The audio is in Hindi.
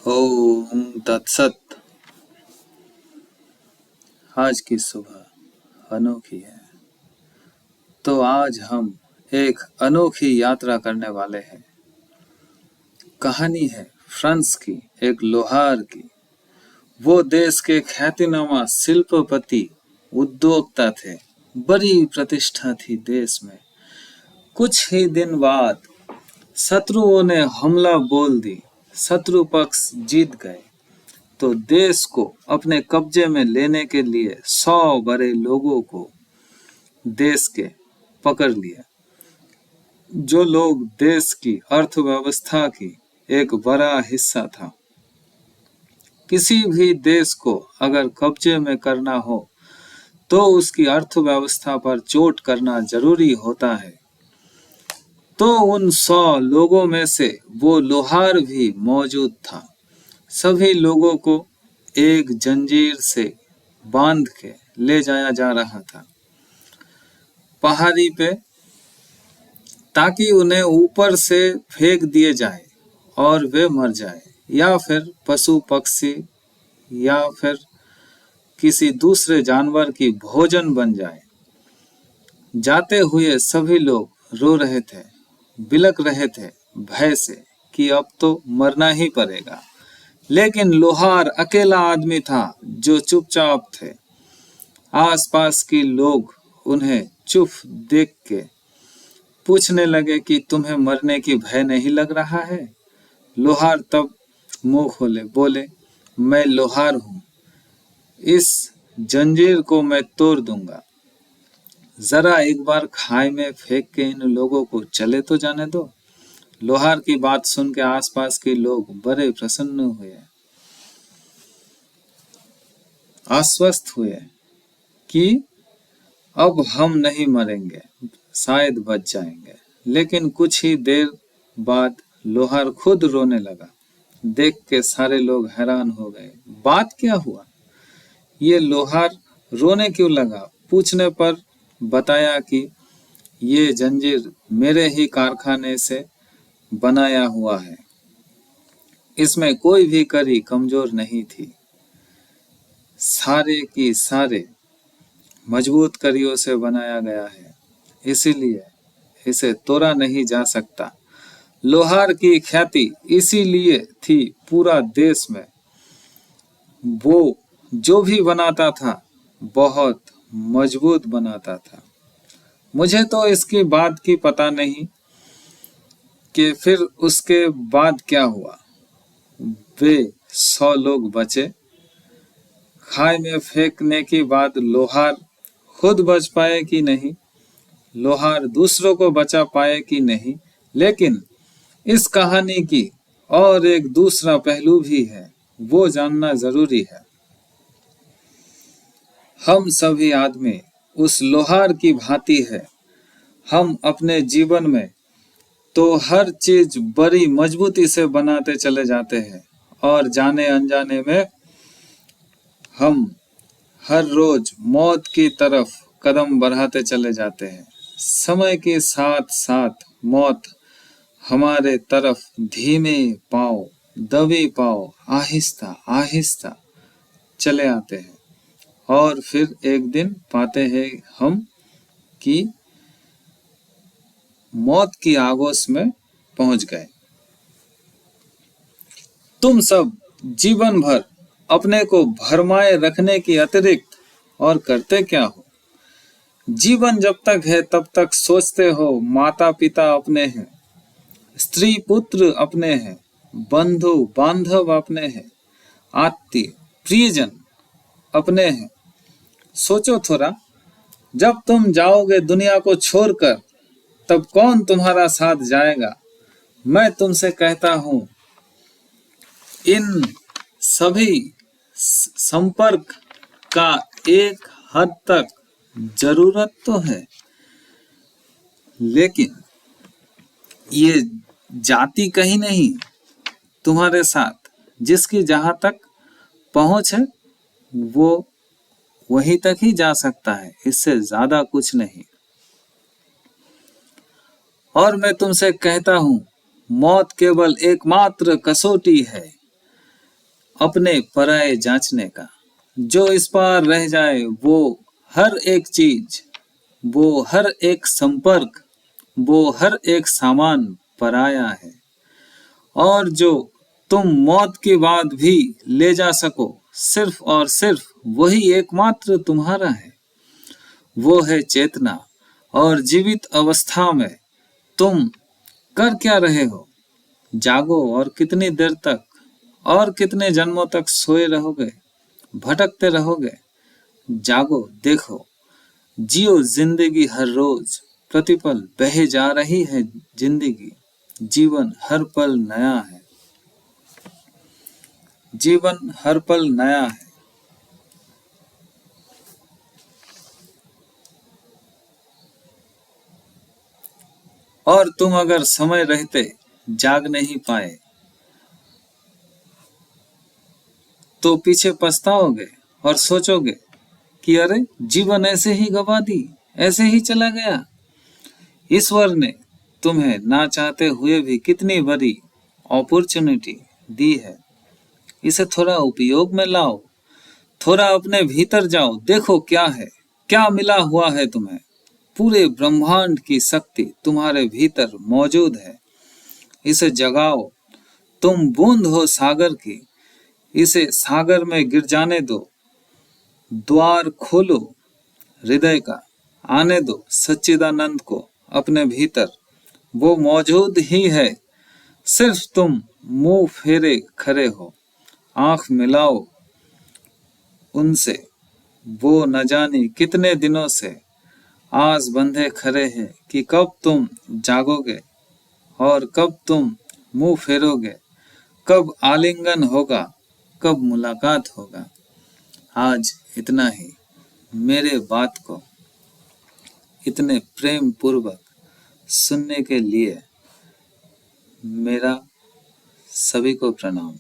ओम तत्सत। आज की सुबह अनोखी है, तो आज हम एक अनोखी यात्रा करने वाले हैं। कहानी है फ्रांस की एक लोहार की। वो देश के ख्यातिनामा शिल्पपति उद्योक्ता थे। बड़ी प्रतिष्ठा थी देश में। कुछ ही दिन बाद शत्रुओं ने हमला बोल दी। शत्रु पक्ष जीत गए तो देश को अपने कब्जे में लेने के लिए 100 बड़े लोगों को देश के पकड़ लिया। जो लोग देश की अर्थव्यवस्था की एक बड़ा हिस्सा था। किसी भी देश को अगर कब्जे में करना हो तो उसकी अर्थव्यवस्था पर चोट करना जरूरी होता है। तो उन 100 लोगों में से वो लोहार भी मौजूद था। सभी लोगों को एक जंजीर से बांध के ले जाया जा रहा था पहाड़ी पे, ताकि उन्हें ऊपर से फेंक दिए जाए और वे मर जाए, या फिर पशु पक्षी या फिर किसी दूसरे जानवर की भोजन बन जाए। जाते हुए सभी लोग रो रहे थे, बिलक रहे थे भय से कि अब तो मरना ही पड़ेगा। लेकिन लोहार अकेला आदमी था जो चुपचाप थे। आसपास के लोग उन्हें चुप देख के पूछने लगे कि तुम्हें मरने की भय नहीं लग रहा है? लोहार तब मुंह खोले बोले, मैं लोहार हूँ, इस जंजीर को मैं तोड़ दूंगा। जरा एक बार खाई में फेंक के इन लोगों को चले तो जाने दो। लोहार की बात सुन के आसपास के लोग बड़े प्रसन्न हुए, आश्वस्त हुए कि अब हम नहीं मरेंगे, शायद बच जाएंगे। लेकिन कुछ ही देर बाद लोहार खुद रोने लगा। देख के सारे लोग हैरान हो गए। बात क्या हुआ? ये लोहार रोने क्यों लगा? पूछने पर बताया कि ये जंजीर मेरे ही कारखाने से बनाया हुआ है। इसमें कोई भी कड़ी कमजोर नहीं थी। सारे की सारे मजबूत कड़ियों से बनाया गया है, इसीलिए इसे तोड़ा नहीं जा सकता। लोहार की ख्याति इसीलिए थी पूरा देश में। वो जो भी बनाता था बहुत मजबूत बनाता था। मुझे तो इसकी बात की पता नहीं कि फिर उसके बाद क्या हुआ। वे 100 लोग बचे। खाई में फेंकने के बाद लोहार खुद बच पाए कि नहीं, लोहार दूसरों को बचा पाए कि नहीं, लेकिन इस कहानी की और एक दूसरा पहलू भी है, वो जानना जरूरी है। हम सभी आदमी उस लोहार की भांति है। हम अपने जीवन में तो हर चीज बड़ी मजबूती से बनाते चले जाते हैं और जाने अनजाने में हम हर रोज मौत की तरफ कदम बढ़ाते चले जाते हैं। समय के साथ साथ मौत हमारे तरफ धीमे पांव, दबे पांव, आहिस्ता आहिस्ता चले आते हैं और फिर एक दिन पाते हैं हम कि मौत की आगोश में पहुंच गए। तुम सब जीवन भर अपने को भरमाए रखने के अतिरिक्त और करते क्या हो? जीवन जब तक है तब तक सोचते हो माता पिता अपने हैं, स्त्री पुत्र अपने हैं, बंधु बांधव अपने हैं, आत्मीय प्रियजन अपने हैं। सोचो थोड़ा, जब तुम जाओगे दुनिया को छोड़कर तब कौन तुम्हारा साथ जाएगा? मैं तुमसे कहता हूं, इन सभी संपर्क का एक हद तक जरूरत तो है, लेकिन ये जाति कहीं नहीं तुम्हारे साथ। जिसकी जहां तक पहुंच है वो वहीं तक ही जा सकता है, इससे ज्यादा कुछ नहीं। और मैं तुमसे कहता हूं, मौत केवल एकमात्र कसौटी है। अपने पराये जांचने का। जो इस पार रह जाए वो हर एक चीज, वो हर एक संपर्क, वो हर एक सामान पराया है। और जो तुम मौत के बाद भी ले जा सको, सिर्फ और सिर्फ वही एकमात्र तुम्हारा है। वो है चेतना। और जीवित अवस्था में तुम कर क्या रहे हो? जागो, और कितनी देर तक, और कितने जन्मों तक सोए रहोगे, भटकते रहोगे? जागो, देखो, जियो जिंदगी हर रोज, प्रतिपल बहे जा रही है जिंदगी। जीवन हर पल नया है, जीवन हर पल नया है। और तुम अगर समय रहते जाग नहीं पाए तो पीछे पछताओगे और सोचोगे कि अरे जीवन ऐसे ही गवा दी, ऐसे ही चला गया। ईश्वर ने तुम्हें ना चाहते हुए भी कितनी बड़ी अपॉर्चुनिटी दी है। इसे थोड़ा उपयोग में लाओ, थोड़ा अपने भीतर जाओ, देखो क्या है, क्या मिला हुआ है तुम्हें। पूरे ब्रह्मांड की शक्ति तुम्हारे भीतर मौजूद है। इसे जगाओ। तुम बूंद हो सागर की, इसे सागर में गिर जाने दो। द्वार खोलो हृदय का, आने दो सच्चिदानंद को अपने भीतर। वो मौजूद ही है, सिर्फ तुम मुंह फेरे खड़े हो। आंख मिलाओ उनसे, वो न जाने कितने दिनों से आस बंधे खड़े हैं कि कब तुम जागोगे और कब तुम मुंह फेरोगे, कब आलिंगन होगा, कब मुलाकात होगा। आज इतना ही। मेरे बात को इतने प्रेम पूर्वक सुनने के लिए मेरा सभी को प्रणाम।